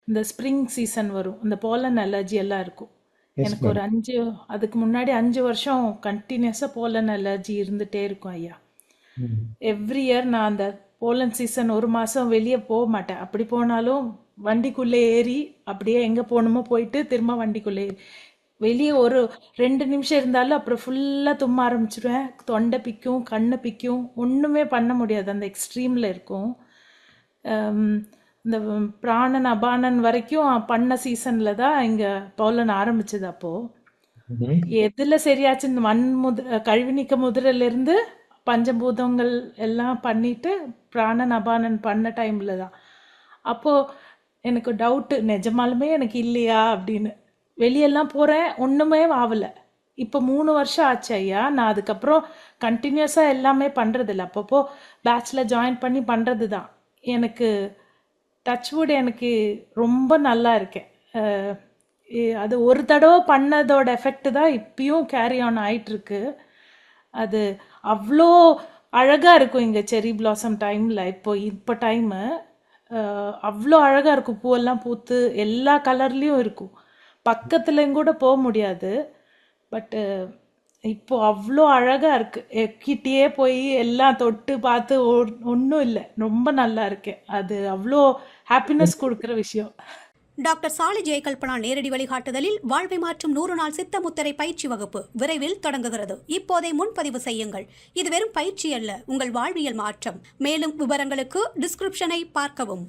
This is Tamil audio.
இந்த ஸ்ப்ரிங் சீசன் வரும். இந்த போலன் அலர்ஜி எல்லாம் இருக்கும். எஸ் எனக்கு மேம். ஒரு 5 அதுக்கு முன்னாடி 5 வருஷம் கண்டினியூஸா போலன் அலர்ஜி இருந்துட்டே இருக்கும் ஐயா. எவ்ரி இயர் நான் அந்த போலன் சீசன் ஒரு மாசம் வெளியே போக மாட்டேன். அப்படி போனாலும் வண்டிக்குள்ளே ஏறி அப்படியே எங்க போகணுமோ போயிட்டு திரும்ப வண்டிக்குள்ளே ஏறி வெளியே ஒரு 2 நிமிஷம் இருந்தாலும் அப்புறம் ஃபுல்லா தும்ம ஆரம்பிச்சிருவேன். தொண்டை பிக்கும், கண்ணு பிக்கும், ஒண்ணுமே பண்ண முடியாது. அந்த எக்ஸ்ட்ரீம்ல இருக்கும். அம், இந்த பிராணன் அபானன் வரைக்கும் பண்ண சீசன்ல தான் இங்க பௌலன் ஆரம்பிச்சது. அப்போ எதுல சரியாச்சு, இந்த கழிவு நீக்க முதிரையில இருந்து பஞ்சபூதங்கள் எல்லாம் பண்ணிட்டு பிராணன் அபானன் பண்ண டைம்ல தான். அப்போ எனக்கு டவுட், நிஜமாலுமே எனக்கு இல்லையா அப்படின்னு. வெளியெல்லாம் போறேன், ஒண்ணுமே ஆகல. இப்போ 3 வருஷம் ஆச்சு ஐயா. நான் அதுக்கப்புறம் கண்டினியூஸா எல்லாமே பண்றது இல்ல. அப்பப்போ பேட்ச்ல ஜாயின் பண்ணி பண்றது தான். எனக்கு டச்வுட் எனக்கு ரொம்ப நல்லா இருக்கேன். அது ஒரு தடவை பண்ணதோட எஃபெக்ட் தான் இப்பயும் கேரி ஆன் ஆயிட்டு இருக்கு. அது அவ்வளோ அழகா இருக்கும் இங்க செரி பிளாசம் டைம்ல. இப்போ டைமு அவ்வளோ அழகா இருக்கும். பூவெல்லாம் பூத்து எல்லா கலர்லயும் இருக்கும். பக்கத்துலயும் கூட போக முடியாது. பட் இப்போ அவ்வளோ அழகா இருக்கு. கிட்டேயே போய் எல்லாம் தொட்டு பார்த்து ஒன்றும் இல்லை, ரொம்ப நல்லா இருக்கேன். அது அவ்வளோ ஹாப்பினஸ் கொடுக்குற விஷயம். டாக்டர் சாலி ஜெயகல்பனா நேரடி வழிகாட்டுதலில் வாழ்வை மாற்றும் 100 நாள் சித்த முத்திரை பயிற்சி வகுப்பு விரைவில் தொடங்குகிறது. இப்போதே முன்பதிவு செய்யுங்கள். இது வெறும் பயிற்சி அல்ல, உங்கள் வாழ்வியல் மாற்றம். மேலும் விவரங்களுக்கு டிஸ்கிரிப்ஷனை பார்க்கவும்.